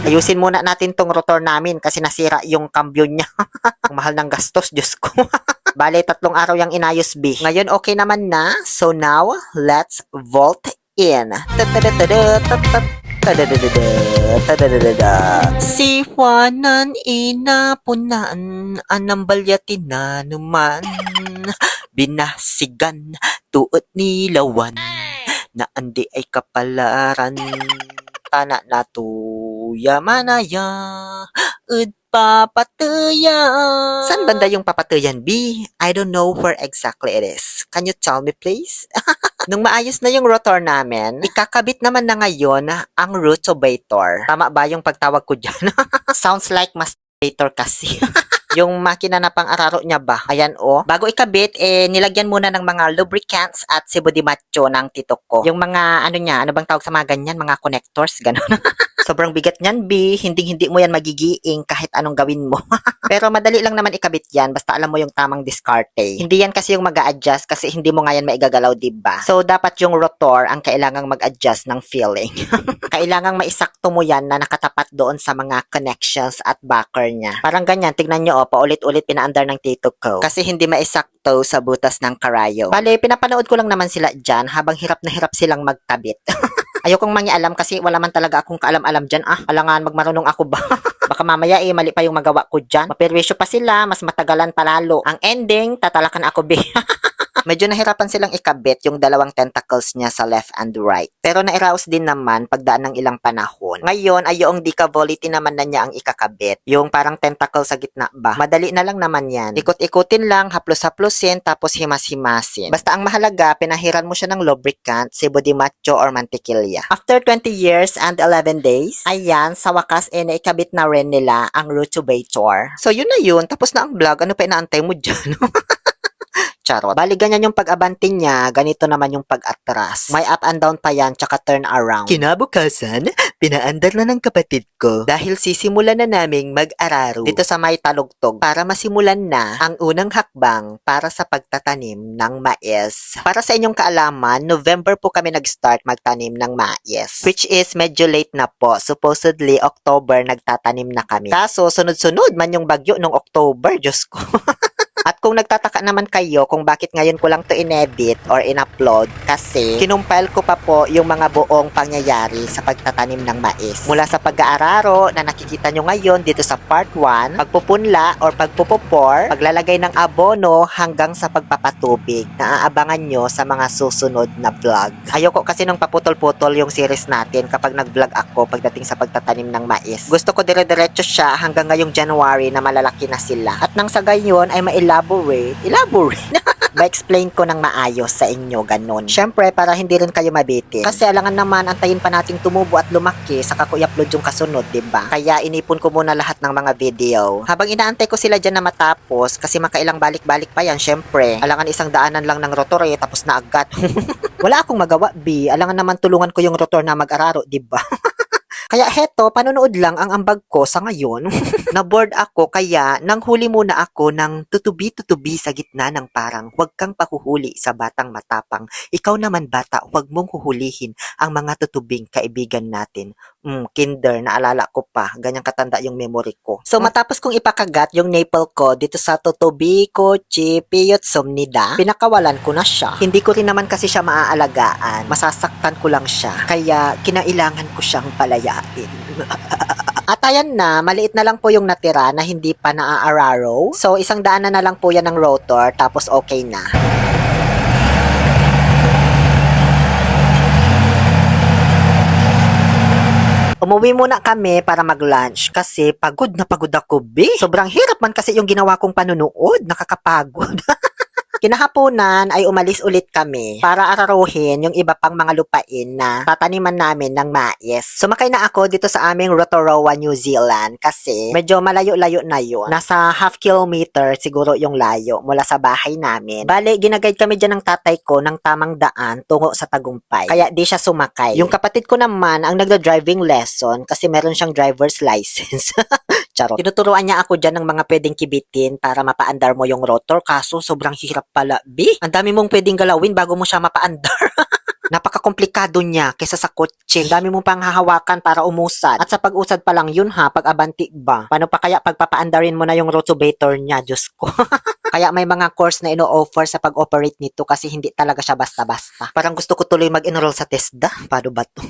Ayusin muna natin tong rotor namin kasi nasira yung cambio niya. Ang mahal ng gastos, Diyos ko. Bale, 3 araw yung inayos, B. Ngayon, okay naman na. So now, let's vault in. Siwanan inapunan, anambalyatin na naman. Binasigan, tuot nilawan, na andi ay kapalaran. Tana na tuya manaya, papatuya. Saan banda yung papatuyan, B? I don't know where exactly it is. Can you tell me, please? Nung maayos na yung rotor namin, ikakabit naman na ngayon ang rotovator. Tama ba yung pagtawag ko dyan? Sounds like masturbator kasi. Yung makina na pang-araro niya ba? Ayan o. Bago ikabit, nilagyan muna ng mga lubricants at sebo de macho ng titok ko. Yung mga, ano bang tawag sa mga ganyan? Mga connectors, gano'n. Sobrang bigat niyan, B. Hindi mo yan magigiing kahit anong gawin mo. Pero madali lang naman ikabit yan, basta alam mo yung tamang diskarte. Hindi yan kasi yung mag-a-adjust kasi hindi mo nga yan maigagalaw, diba? So, dapat yung rotor ang kailangang mag-adjust ng feeling. Kailangang maisakto mo yan na nakatapat doon sa mga connections at backer niya. Parang ganyan, tignan nyo, paulit-ulit pinaandar ng tito ko. Kasi hindi maisakto sa butas ng karayo. Bale, pinapanood ko lang naman sila dyan habang hirap na hirap silang magkabit. Ayokong mangialam kasi wala man talaga akong kaalam-alam dyan. Alangan magmarunong ako ba? Baka mamaya mali pa yung magawa ko dyan. Maperwisyo pa sila, mas matagalan palalo. Ang ending, tatalakan ako, B. Medyo nahirapan silang ikabit yung dalawang tentacles niya sa left and right. Pero nairaos din naman pagdaan ng ilang panahon. Ngayon ay yung decavolity naman na niya ang ikakabit. Yung parang tentacle sa gitna ba. Madali na lang naman yan. Ikot-ikutin lang, haplos-haplosin, tapos himas-himasin. Basta ang mahalaga, pinahiran mo siya ng lubricant, sebo de macho or mantikilya. After 20 years and 11 days, ayan, sa wakas, naikabit na rin nila ang rotovator. So yun na yun, tapos na ang vlog. Ano pa inaantay mo dyan? Charot. Bali, ganyan yung pag-abante niya, ganito naman yung pag-atras. May up and down pa yan, tsaka turn around. Kinabukasan, pinaandar na ng kapatid ko dahil sisimulan na naming mag-araro dito sa may talugtog para masimulan na ang unang hakbang para sa pagtatanim ng mais. Para sa inyong kaalaman, November po kami nag-start magtanim ng mais, which is medyo late na po. Supposedly, October nagtatanim na kami. Kaso, sunod-sunod man yung bagyo nung October, Diyos ko. At kung nagtataka naman kayo kung bakit ngayon ko lang to in-edit or in-upload, kasi kinumpile ko pa po yung mga buong pangyayari sa pagtatanim ng mais. Mula sa pag-aararo na nakikita nyo ngayon dito sa part 1, pagpupunla or pagpupupor, paglalagay ng abono hanggang sa pagpapatubig na aabangan nyo sa mga susunod na vlog. Ayoko kasi nung paputol-putol yung series natin kapag nag-vlog ako pagdating sa pagtatanim ng mais. Gusto ko dire-diretso siya hanggang ngayong January na malalaki na sila. At nang sa gayon ay elaborate. Ma-explain ko ng maayos sa inyo, ganun. Syempre, para hindi rin kayo mabitin. Kasi alangan naman, antayin pa nating tumubo at lumaki, saka ko i-upload yung kasunod, diba? Kaya inipon ko muna lahat ng mga video. Habang inaantay ko sila dyan na matapos, kasi makailang balik-balik pa yan, syempre. Alangan isang daanan lang ng rotor tapos na agad. Wala akong magawa, B. Alangan naman tulungan ko yung rotor na mag-araro, diba? Kaya heto, panonood lang ang ambag ko sa ngayon. Na-bored ako kaya nanghuli muna ako ng tutubi-tutubi sa gitna ng parang huwag kang pahuhuli sa batang matapang. Ikaw naman bata, huwag mong huhulihin ang mga tutubing kaibigan natin. Kinder, naalala ko pa. Ganyang katanda yung memory ko. So matapos kong ipakagat yung naple ko dito sa tutubi ko, chipiyot somnida, pinakawalan ko na siya. Hindi ko rin naman kasi siya maaalagaan. Masasaktan ko lang siya. Kaya kinailangan ko siyang palayaan. At ayan na, maliit na lang po yung natira na hindi pa naa-araro. So, 100 na lang po yan ng rotor, tapos okay na. Umuwi muna kami para mag-lunch kasi pagod na pagod ako, B. Sobrang hirap man kasi yung ginawa kong panunood, nakakapagod. Kinahaponan ay umalis ulit kami para araruhin yung iba pang mga lupain na tataniman namin ng mais. Sumakay na ako dito sa aming Rotorua, New Zealand kasi medyo malayo-layo na yun. Nasa half kilometer siguro yung layo mula sa bahay namin. Bale, ginagayad kami dyan ng tatay ko ng tamang daan tungo sa Tagumpay. Kaya di siya sumakay. Yung kapatid ko naman ang nagda-driving lesson kasi meron siyang driver's license. Charot. Tinuturuan niya ako dyan ng mga pwedeng kibitin para mapaandar mo yung rotor kaso sobrang hirap pala, B. Ang dami mong pwedeng galawin bago mo siya mapaandar. Napaka-komplikado niya kaysa sa kotse. Dami mo pang hahawakan para umusad. At sa pag-usad pa lang yun ha, pag abanti ba? Paano pa kaya pagpapaandarin mo na yung rotovator niya, Diyos ko. Kaya may mga course na ino-offer sa pag-operate nito kasi hindi talaga siya basta-basta. Parang gusto ko tuloy mag-enroll sa TESDA. Paano ba to?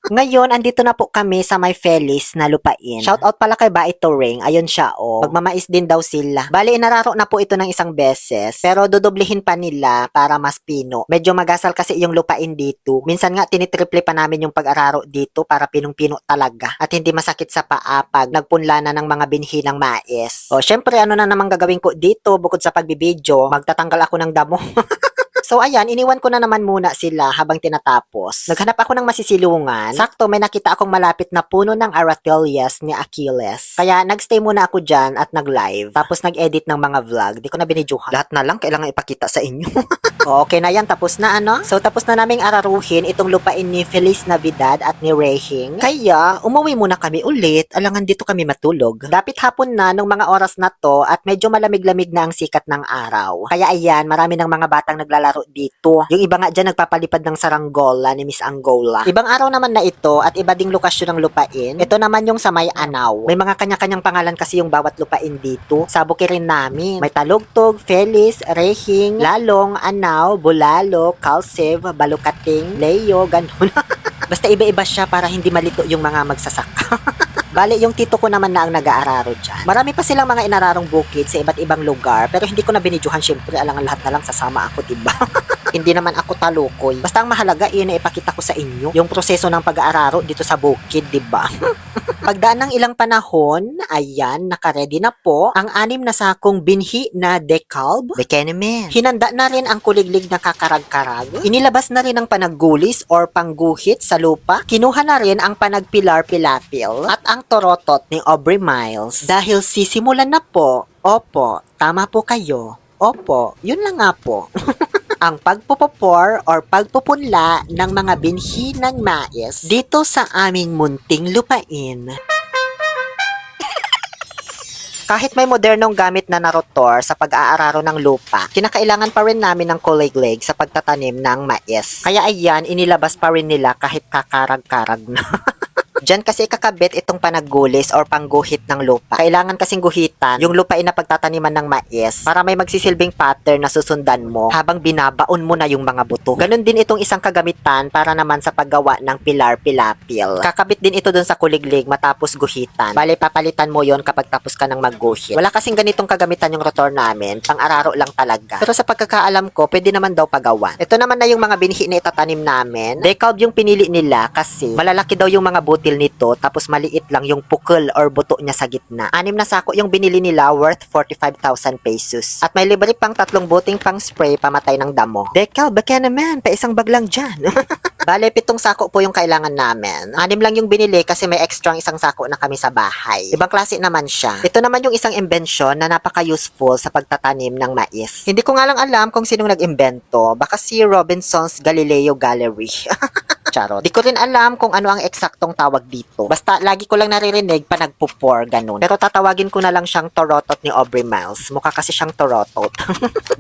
Ngayon, andito na po kami sa may Feliz na lupain. Shoutout pala kay Baito Ring. Ayun siya, oh. Magmamais din daw sila. Bali, inararo na po ito ng isang beses. Pero dodoblihin pa nila para mas pino. Medyo magasal kasi yung lupain dito. Minsan nga, tinitriple pa namin yung pag-araro dito para pinong-pino talaga. At hindi masakit sa paa pag nagpunla na ng mga binhi ng mais. O, syempre, ano na naman gagawin ko dito bukod sa pagbibidyo? Magtatanggal ako ng damo. So ayan, iniwan ko na naman muna sila habang tinatapos. Naghanap ako ng masisilungan. Sakto, may nakita akong malapit na puno ng Aracelias ni Achilles. Kaya nagstay muna ako dyan at nag-live. Tapos nag-edit ng mga vlog. Di ko na binidyohan. Lahat na lang kailangan ipakita sa inyo. Okay na yan, tapos na ano? So tapos na naming araruhin itong lupain ni Feliz Navidad at ni Rehing. Kaya umuwi muna kami ulit. Alangan dito kami matulog. Dapit hapon na nung mga oras na to at medyo malamig-lamig na ang sikat ng araw. Kaya ayan, marami ng mga batang naglalaro dito. Yung iba nga dyan nagpapalipad ng saranggola ni Miss Angola. Ibang araw naman na ito at iba ding lokasyon ng lupain. Ito naman yung sa May Anaw. May mga kanya-kanyang pangalan kasi yung bawat lupain dito. Sa bukirin namin. May Talugtog, Feliz, Rehing, Lalong, Anaw, Bulalo, Calcev, Balukating, Leo, ganun. Basta iba-iba siya para hindi malito yung mga magsasaka. Bale, yung tito ko naman na ang nag-aararo dyan. Marami pa silang mga inararong bukid sa iba't ibang lugar, pero hindi ko na binidyohan syempre, alangan lahat na lang sasama ako, diba? Hindi naman ako talukoy. Basta ang mahalaga, na ipakita ko sa inyo yung proseso ng pag-aararo dito sa bukid, diba? Pagdaan ng ilang panahon, ayan, nakaredy na po ang 6 na sakong binhi na decalb. Bekenemen. Hinanda na rin ang kuliglig na kakarag-karag. Inilabas na rin ang panaggulis or pangguhit sa lupa. Kinuha na rin ang panagpilar-pilapil at ang torotot ni Aubrey Miles. Dahil sisimulan na po, opo, tama po kayo. Opo, yun lang nga po. Ang pagpupupor or pagpupunla ng mga binhi ng mais dito sa aming munting lupain. Kahit may modernong gamit na rotor sa pag-aararo ng lupa, kinakailangan pa rin namin ng kuliglig sa pagtatanim ng mais. Kaya ayan, inilabas pa rin nila kahit kakarag-karag na. Diyan kasi ikakabit itong panaggulis or pangguhit ng lupa. Kailangan kasing guhitan yung lupain na pagtataniman ng mais para may magsisilbing pattern na susundan mo habang binabaon mo na yung mga buto. Ganon din itong isang kagamitan para naman sa paggawa ng pilar-pilapil. Kakabit din ito dun sa kuliglig matapos guhitan. Bale, papalitan mo yon kapag tapos ka ng magguhit. Wala kasing ganitong kagamitan yung rotor namin. Pang-araro lang talaga. Pero sa pagkakaalam ko, pwede naman daw pagawan. Ito naman na yung mga binhi na itatanim namin. Decalb yung pinili nila kasi malalaki daw yung mga butil nito tapos maliit lang yung pukol or buto niya sa gitna. 6 na sako yung binili nila worth 45,000 pesos. At may libre pang 3 buting pang spray pamatay ng damo. Decalb, baka naman, pa isang bag lang dyan. Bale, 7 sako po yung kailangan namin. 6 lang yung binili kasi may extra isang sako na kami sa bahay. Ibang klase naman siya. Ito naman yung isang imbensyon na napaka-useful sa pagtatanim ng mais. Hindi ko nga lang alam kung sinong nag-imbento. Baka si Robinson's Galileo Gallery. Charot. Di ko rin alam kung ano ang eksaktong tawag dito. Basta lagi ko lang naririnig pa nagpupor, ganun. Pero tatawagin ko na lang siyang torotot ni Aubrey Miles. Mukha kasi siyang torotot.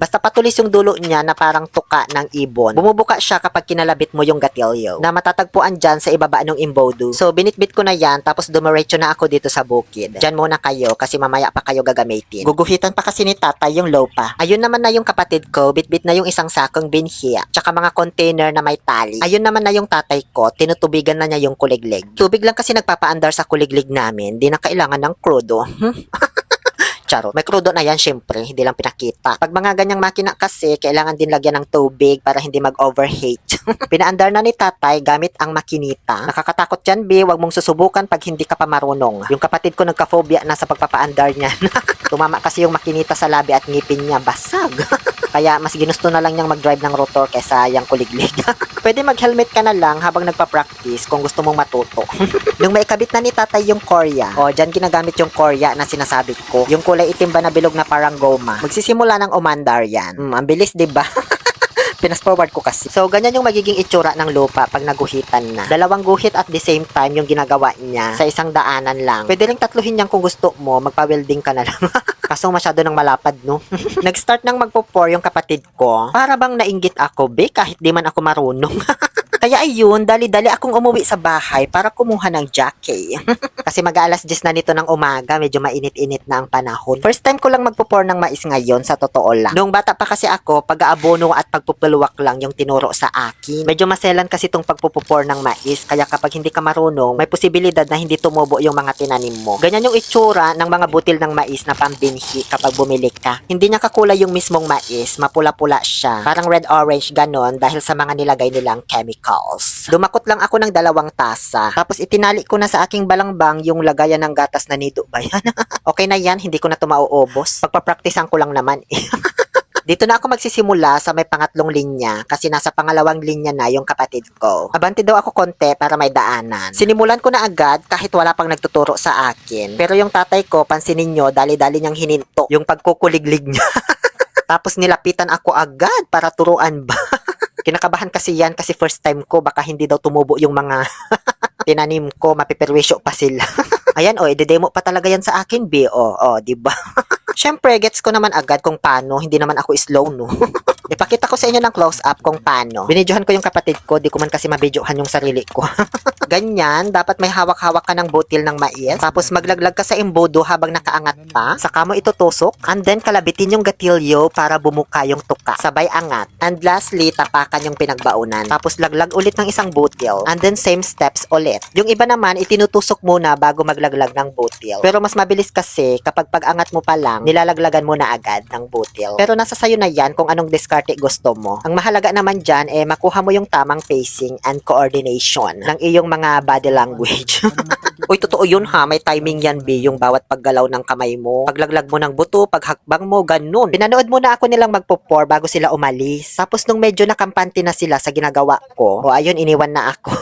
Basta patulis yung dulo niya na parang tuka ng ibon. Bumubuka siya kapag kinalabit mo yung gatilyo na matatagpuan dyan sa ibaba ng imbodo. So binitbit ko na yan tapos dumiretso na ako dito sa bukid. Dyan muna kayo kasi mamaya pa kayo gagamitin. Guguhitan pa kasi ni tatay yung lopa. Ayun naman na yung kapatid ko, bitbit na yung isang sakong binhi tsaka mga container na may tali. Ayun naman na yung tatay ko, tinutubigan na niya yung kuliglig. Tubig lang kasi nagpapaandar sa kuliglig namin, di na kailangan ng krudo. Charot. May krudo na yan, syempre. Hindi lang pinakita. Pag mga ganyang makina kasi, kailangan din lagyan ng tubig para hindi mag-overheat. Pinaandar na ni tatay gamit ang makinita. Nakakatakot yan, B. Huwag mong susubukan pag hindi ka pa marunong. Yung kapatid ko nagka-phobia na sa pagpapaandar niyan. Tumama kasi yung makinita sa labi at ngipin niya. Basag. Kaya mas ginusto na lang niyang mag-drive ng rotor kaysa yung kuliglig. Pwede mag-helmet ka na lang habang nagpa-practice kung gusto mong matuto. Nung maikabit na ni tatay yung korya, dyan ginagamit yung korya na sinasabi ko. Yung kulay itim ba na bilog na parang goma. Magsisimula ng umandar yan. Ang bilis, diba? Pinas-forward ko kasi. So, ganyan yung magiging itsura ng lupa pag naguhitan na. 2 guhit at the same time yung ginagawa niya sa isang daanan lang. Pwede rin tatluhin yan kung gusto mo. Magpa-welding ka na lang. Kaso masyado nang malapad, no? Nag-start nang magpo-pour yung kapatid ko. Para bang nainggit ako, be, kahit di man ako marunong. Kaya ayun, dali-dali akong umuwi sa bahay para kumuha ng jackie. Kasi mag-aalas 10 na nito ng umaga, medyo mainit-init na ang panahon. First time ko lang magpo-pour ng mais ngayon, sa totoo lang. Noong bata pa kasi ako, pag-aabono at pagpupuluwak lang yung tinuro sa akin. Medyo maselan kasi itong pagpo-pour ng mais, kaya kapag hindi ka marunong, may posibilidad na hindi tumubo yung mga tinanim mo. Ganyan yung itsura ng mga butil ng mais na pambinhi kapag bumili ka. Hindi niya kakulay yung mismong mais, mapula-pula siya. Parang red-orange ganon dahil sa mga nilagay nilang chemical. Dumakot lang ako ng 2 tasa. Tapos itinali ko na sa aking balangbang yung lagayan ng gatas na nido ba yan? Okay na yan, hindi ko na ito mauubos. Pagpapraktisan ko lang naman eh. Dito na ako magsisimula sa may pangatlong linya kasi nasa pangalawang linya na yung kapatid ko. Abante daw ako konti para may daanan. Sinimulan ko na agad kahit wala pang nagtuturo sa akin. Pero yung tatay ko, pansinin nyo, dali-dali niyang hininto yung pagkukuliglig niya. Tapos nilapitan ako agad para turuan ba. Kinakabahan kasi yan kasi first time ko, baka hindi daw tumubo yung mga tinanim ko, mapiperwisyo pa sila. Ayan, ide-demo pa talaga yan sa akin, B. Diba? Siyempre, gets ko naman agad kung paano, hindi naman ako slow, no? Ipakita ko sa inyo ng close-up kung paano. Binidyohan ko yung kapatid ko, di ko man kasi mabidyohan yung sarili ko. Ganyan, dapat may hawak-hawak ka ng butil ng mais, tapos maglaglag ka sa embudo habang nakaangat pa, saka mo itutusok, and then kalabitin yung gatilyo para bumuka yung tuka. Sabay angat. And lastly, tapakan yung pinagbaunan. Tapos laglag ulit ng isang butil, and then same steps ulit. Yung iba naman, itinutusok muna bago maglaglag ng butil. Pero mas mabilis kasi kapag pag-angat mo pa lang, nilalaglagan mo na agad ng butil. Pero nasa sayo na yan kung anong diskarte gusto mo. Ang mahalaga naman dyan, makuha mo yung tamang pacing and coordination ng iyong mga body language. Uy, totoo yun ha, may timing yan, B, yung bawat paggalaw ng kamay mo, paglaglag mo ng buto, paghakbang mo, ganun. Pinanood muna ako nilang magpo-pour bago sila umalis. Tapos nung medyo nakampante na sila sa ginagawa ko, ayun, iniwan na ako.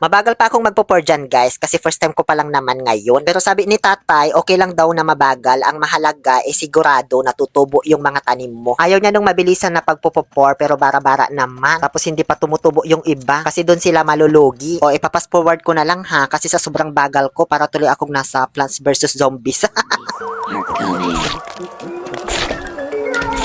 Mabagal pa akong magpo-pour dyan, guys, kasi first time ko pa lang naman ngayon. Pero sabi ni tatay, okay lang daw na mabagal. Ang mahalaga, sigurado natutubo yung mga tanim mo. Ayaw niya nung mabilisan na pagpo-pour, pero bara-bara naman. Tapos hindi pa tumutubo yung iba, kasi doon sila malulugi. Ipapas forward ko na lang ha, kasi sa sobrang bagal ko, para tuloy akong nasa Plants vs. Zombies.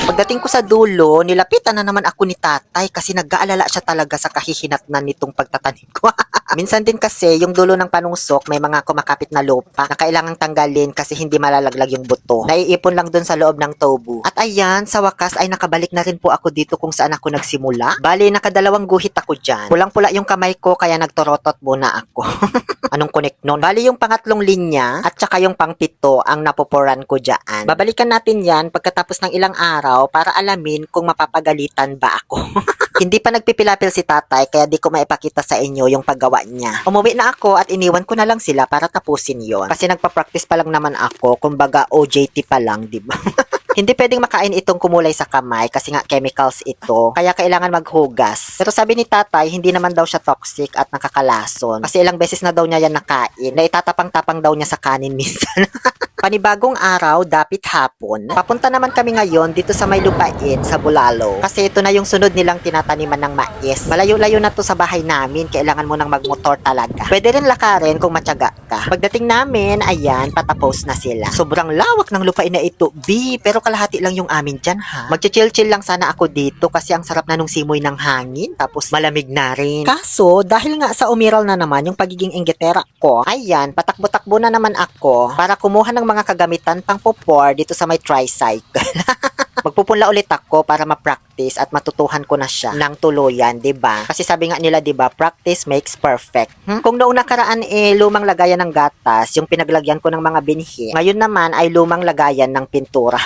Pagdating ko sa dulo, nilapitan na naman ako ni tatay kasi nag-aalala siya talaga sa kahihinatnan nitong pagtatanim ko. Minsan din kasi yung dulo ng panungsok may mga kumakapit na lupa na kailangang tanggalin kasi hindi malalaglag yung buto. Naiipon lang dun sa loob ng tubo. At ayan, sa wakas ay nakabalik na rin po ako dito kung saan ako nagsimula. Bali, nakadalawang guhit ako dyan. Pulang-pula yung kamay ko kaya nagtorotot muna ako. Anong connect nun? Bali yung pangatlong linya at saka yung pangpito ang napoporan ko dyan. Babalikan natin yan pagkatapos ng ilang araw para alamin kung mapapagalitan ba ako. Hindi pa nagpipilapil si tatay kaya di ko maipakita sa inyo yung paggawa niya. Umuwi na ako at iniwan ko na lang sila para tapusin yon. Kasi nagpa-practice pa lang naman ako, kumbaga OJT pa lang, di ba? Hindi pwedeng makain itong kumulay sa kamay kasi nga chemicals ito. Kaya kailangan maghugas. Pero sabi ni tatay, hindi naman daw siya toxic at nakakalason. Kasi ilang beses na daw niya yan nakain. Na itatapang-tapang daw niya sa kanin minsan. Panibagong araw, dapit hapon. Papunta naman kami ngayon dito sa may lupain sa Bulalo. Kasi ito na yung sunod nilang tinataniman ng mais. Malayo-layo na to sa bahay namin. Kailangan mo nang magmotor talaga. Pwede rin lakarin kung matyaga ka. Pagdating namin, ayan, patapos na sila. Sobrang lawak ng lupain na ito, B. Pero kalahati lang yung amin dyan, ha? Magchichill-chill lang sana ako dito kasi ang sarap na nung simoy ng hangin. Tapos malamig na rin. Kaso, dahil nga sa umiral na naman yung pagiging inggitera ko, ayan, patakbo-takbo na naman ako para kumuha ng mga kagamitan pang popor dito sa may tricycle. Magpupunla ulit ako para ma-practice at matutuhan ko na siya ng tuluyan, 'di ba? Kasi sabi nga nila, 'di ba, practice makes perfect. Kung noong nakaraan lumang lagayan ng gatas, yung pinaglagyan ko ng mga binhi. Ngayon naman ay lumang lagayan ng pintura.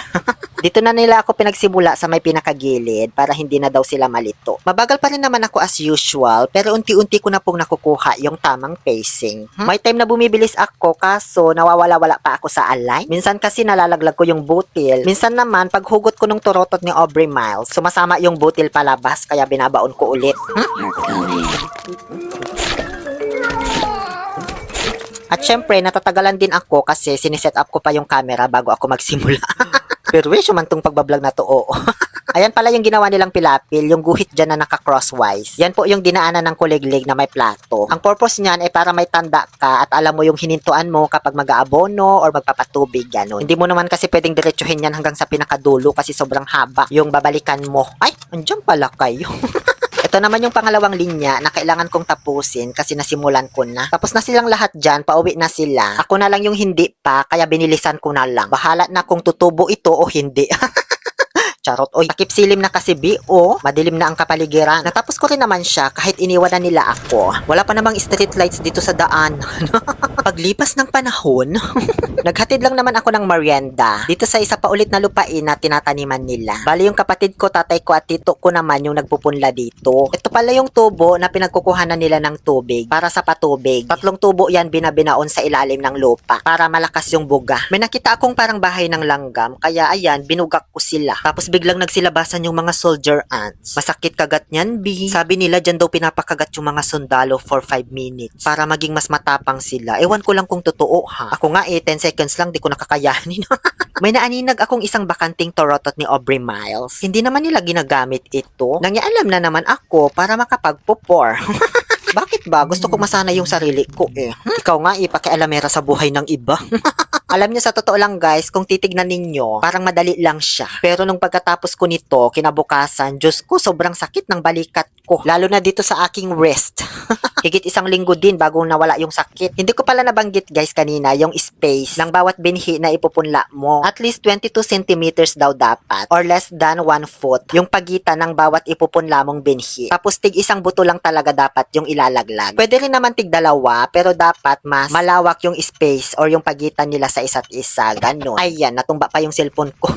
Dito na nila ako pinagsimula sa may pinakagilid para hindi na daw sila malito. Mabagal pa rin naman ako as usual, pero unti-unti ko na pong nakukuha yung tamang pacing. May time na bumibilis ako kaso nawawala-wala pa ako sa align. Minsan kasi nalalaglag ko yung butil. Minsan naman paghugot ko nung torotot ni Aubrey Miles, sumasama yung butil palabas kaya binabaon ko ulit. At syempre, natatagalan din ako kasi siniset up ko pa yung camera bago ako magsimula. Pero man tong pagbablog na to, oo. Ayan pala yung ginawa nilang pilapil, yung guhit dyan na naka-crosswise. Yan po yung dinaanan ng kuliglig na may plato. Ang purpose niyan ay para may tanda ka at alam mo yung hinintuan mo kapag mag-aabono or magpapatubig, gano'n. Hindi mo naman kasi pwedeng diretsuhin yan hanggang sa pinakadulo kasi sobrang haba yung babalikan mo. Ay, andyan pala kayo. Ito naman yung pangalawang linya na kailangan kong tapusin kasi nasimulan ko na. Tapos na silang lahat dyan, pauwi na sila. Ako na lang yung hindi pa, kaya binilisan ko na lang. Bahala na kung tutubo ito o hindi. Charot. Oy, takip silim na kasi B.O. Madilim na ang kapaligiran. Natapos ko rin naman siya kahit iniwan na nila ako. Wala pa namang street lights dito sa daan. Paglipas ng panahon, naghatid lang naman ako ng merienda dito sa isa pa ulit na lupain na tinataniman nila. Bali yung kapatid ko, tatay ko at tito ko naman yung nagpupunla dito. Ito pala yung tubo na pinagkukuhanan nila ng tubig para sa patubig. 3 tubo yan binabinaon sa ilalim ng lupa para malakas yung buga. May nakita akong parang bahay ng langgam kaya ayan, binugak ko sila. Tapos biglang nagsilabasan yung mga soldier ants. Masakit kagat niyan, B. Sabi nila dyan daw pinapakagat yung mga sundalo for 5 minutes para maging mas matapang sila. Ewan ko lang kung totoo ha. Ako nga 10 seconds lang di ko nakakayanin. May naaninag akong isang bakanting torotot ni Aubrey Miles. Hindi naman nila ginagamit ito. Nangyaalam na naman ako para makapagpupor. Bakit ba? Gusto ko masana yung sarili ko eh. Ikaw nga pakialamera sa buhay ng iba. Alam niyo sa totoo lang guys, kung titignan ninyo, parang madali lang siya. Pero nung pagkatapos ko nito, kinabukasan, Diyos ko, sobrang sakit ng balikat ko. Lalo na dito sa aking wrist. Higit 1 linggo din bago nawala yung sakit. Hindi ko pala nabanggit guys kanina yung space ng bawat binhi na ipupunla mo. At least 22 centimeters daw dapat or less than 1 foot yung pagitan ng bawat ipupunla mong binhi. Tapos tig 1 buto lang talaga dapat yung ilalaglag. Pwede rin naman tig 2 pero dapat mas malawak yung space or yung pagitan nila sa isa't isa. Ganon. Ayan, natumba pa yung cellphone ko.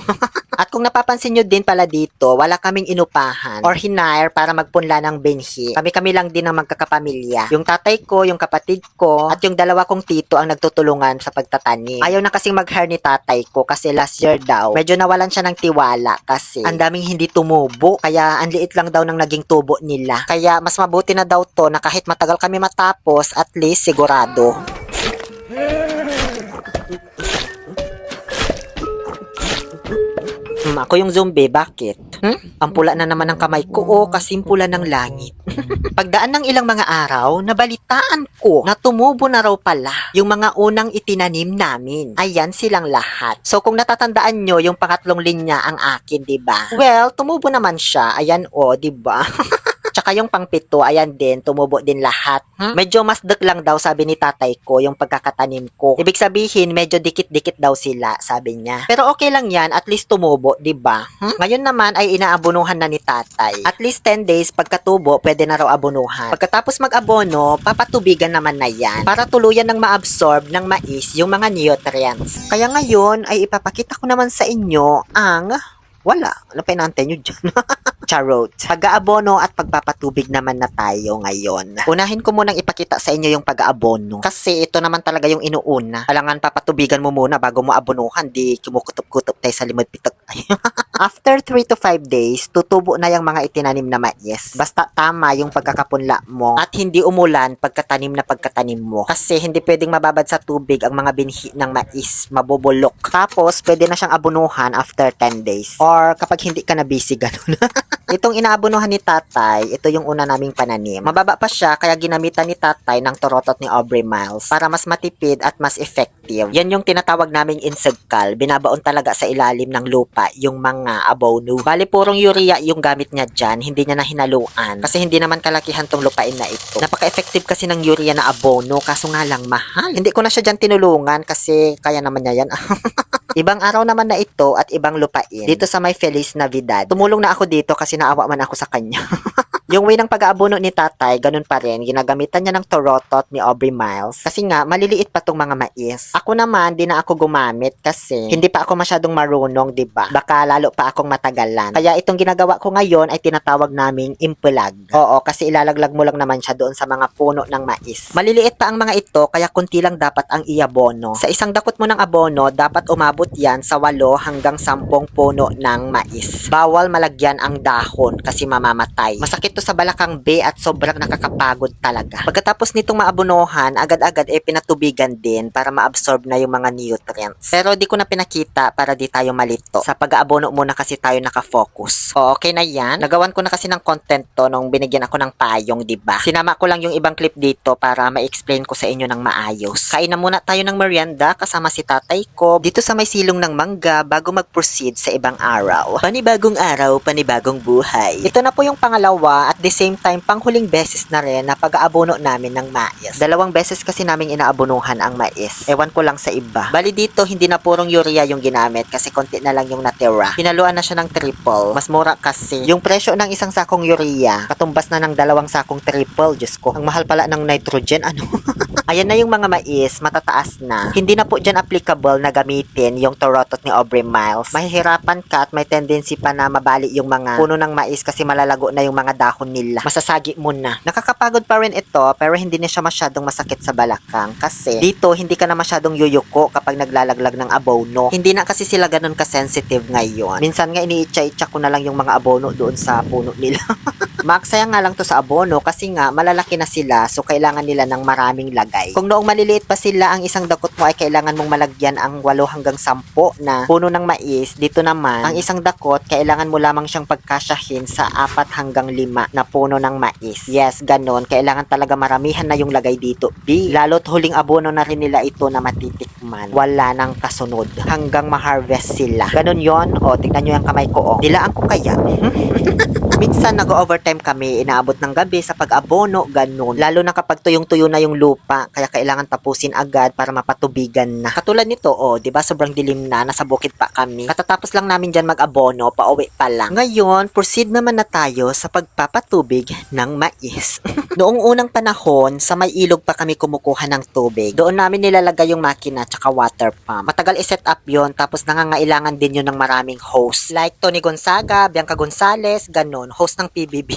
At kung napapansin nyo din pala dito, wala kaming inupahan or hinire para magpunla ng binhi. Kami-kami lang din ang magkakapamilya. Yung tatay ko, yung kapatid ko, at yung 2 kong tito ang nagtutulungan sa pagtatanim. Ayaw na kasing mag-hire ni tatay ko kasi last year daw, medyo nawalan siya ng tiwala kasi ang daming hindi tumubo. Kaya ang liit lang daw ng naging tubo nila. Kaya mas mabuti na daw to na kahit matagal kami matapos, at least sigurado. Ako yung zombie, bakit? Ang pula na naman ng kamay ko o kasimpula ng langit. Pagdaan ng ilang mga araw, nabalitaan ko na tumubo na raw pala yung mga unang itinanim namin. Ayan silang lahat. So kung natatandaan nyo, yung pangatlong linya ang akin, diba? Well, tumubo naman siya. Ayan o, diba? Tsaka yung pang-7, ayan din, tumubo din lahat. Medyo mas dek lang daw sabi ni tatay ko yung pagkakatanim ko. Ibig sabihin, medyo dikit-dikit daw sila, sabi niya. Pero okay lang yan, at least tumubo, diba? Ngayon naman ay inaabonuhan na ni tatay. At least 10 days pagkatubo, pwede na raw abonuhan. Pagkatapos mag-abono, papatubigan naman na yan para tuluyan ng ma-absorb ng mais yung mga nutrients. Kaya ngayon ay ipapakita ko naman sa inyo ang wala. Ano pa inaantay nyo dyan? Charot. Pag-aabono at pagpapatubig naman na tayo ngayon. Unahin ko munang ipakita sa inyo yung pag-aabono. Kasi ito naman talaga yung inuuna. Alangan papatubigan mo muna bago mo abonuhan. Di kumukutup-kutup tayo sa limod pitok. After 3 to 5 days, tutubo na yung mga itinanim na mais. Basta tama yung pagkakapunla mo at hindi umulan pagkatanim mo. Kasi hindi pwedeng mababad sa tubig ang mga binhi ng mais. Mabubulok. Tapos, pwede na siyang abonuhan after 10 days. Or kapag hindi ka na busy, ganun. Itong inaabonuhan ni tatay, ito yung una naming pananim. Mababa pa siya, kaya ginamitan ni tatay ng torotot ni Aubrey Miles para mas matipid at mas effective. Yan yung tinatawag naming insegkal. Binabaon talaga sa ilalim ng lupa yung mga abono. Bali, purong urea yung gamit niya dyan, hindi niya na hinaluan. Kasi hindi naman kalakihan tong lupain na ito. Napaka-effective kasi ng urea na abono, kaso nga lang mahal. Hindi ko na siya dyan tinulungan kasi kaya naman niya yan. Ibang araw naman na ito at ibang lupain. Dito sa may Feliz Navidad. Tumulong na ako dito kasi naawa man ako sa kanya. Yung way ng pag-aabono ni tatay, ganun pa rin. Ginagamitan niya ng torotot ni Aubrey Miles. Kasi nga, maliliit pa tong mga mais. Ako naman, di na ako gumamit kasi hindi pa ako masyadong marunong, diba? Baka lalo pa akong matagalan. Kaya itong ginagawa ko ngayon ay tinatawag naming impulag. Oo, kasi ilalaglag mo lang naman siya doon sa mga puno ng mais. Maliliit pa ang mga ito, kaya kunti lang dapat ang iabono. Sa isang dakot mo ng abono, dapat umabot yan sa 8 hanggang 10 puno ng mais. Bawal malagyan ang dahon kasi mamamatay. Masakit to sa Balakang Bay at sobrang nakakapagod talaga. Pagkatapos nitong maabunuhan, agad-agad pinatubigan din para ma-absorb na yung mga nutrients. Pero di ko na pinakita para di tayo malito. Sa pag-aabono muna kasi tayo nakafocus. O, okay na yan. Nagawan ko na kasi ng content to nung binigyan ako ng payong, diba? Sinama ko lang yung ibang clip dito para ma-explain ko sa inyo ng maayos. Kain na muna tayo ng merienda kasama si tatay ko dito sa may silong ng mangga bago mag-proceed sa ibang araw. Panibagong araw, panibagong buhay. Ito na po yung pangalawa at the same time panghuling beses na rin na pag-aabono namin ng mais. 2 beses kasi namin inaabonuhan ang mais. Ewan ko lang sa iba. Bali dito hindi na purong urea yung ginamit kasi konti na lang yung natira. Hinaluan na siya ng triple. Mas mura kasi. Yung presyo ng isang sakong urea katumbas na ng 2 sakong triple. Diyos ko. Ang mahal pala ng nitrogen. Ano? Ayan na yung mga mais, matataas na. Hindi na po dyan applicable na gamitin yung torotot ni Aubrey Miles. Mahihirapan ka at may tendency pa na mabali yung mga puno ng mais kasi malalago na yung mga dahon nila. Masasagi mo na. Nakakapagod pa rin ito pero hindi na siya masyadong masakit sa balakang kasi dito hindi ka na masyadong yuyuko kapag naglalaglag ng abono. Hindi na kasi sila ganun ka-sensitive ngayon. Minsan nga iniitsa-itsa ko na lang yung mga abono doon sa puno nila. Maksaya nga lang to sa abono kasi nga malalaki na sila so kailangan nila ng maraming lagay. Kung noong maliliit pa sila, ang isang dakot mo ay kailangan mong malagyan ang 8 hanggang 10 na puno ng mais. Dito naman, ang isang dakot kailangan mo lamang siyang pagkasyahin sa 4 hanggang 5 na puno ng mais. Yes, ganon. Kailangan talaga maramihan na yung lagay dito. B, lalo't huling abono na rin nila ito na matitikman. Wala nang kasunod hanggang ma-harvest sila. Ganon yon. O, tignan nyo yung kamay ko. O, dilaan ko kaya. Minsan nag-overtime kami, inaabot ng gabi sa pag-abono, ganun. Lalo na kapag tuyong-tuyo na yung lupa, kaya kailangan tapusin agad para mapatubigan na. Katulad nito, di ba sobrang dilim na, nasa bukid pa kami. Katatapos lang namin dyan mag-abono, pauwi pa lang. Ngayon, proceed naman na tayo sa pagpapatubig ng mais. Noong unang panahon, sa may ilog pa kami kumukuha ng tubig. Doon namin nilalagay yung makina tsaka water pump. Matagal i-set up yon, tapos nangangailangan din yun ng maraming hose. Like Tony Gonzaga, Bianca Gonzalez, ganun. Host ng PBB.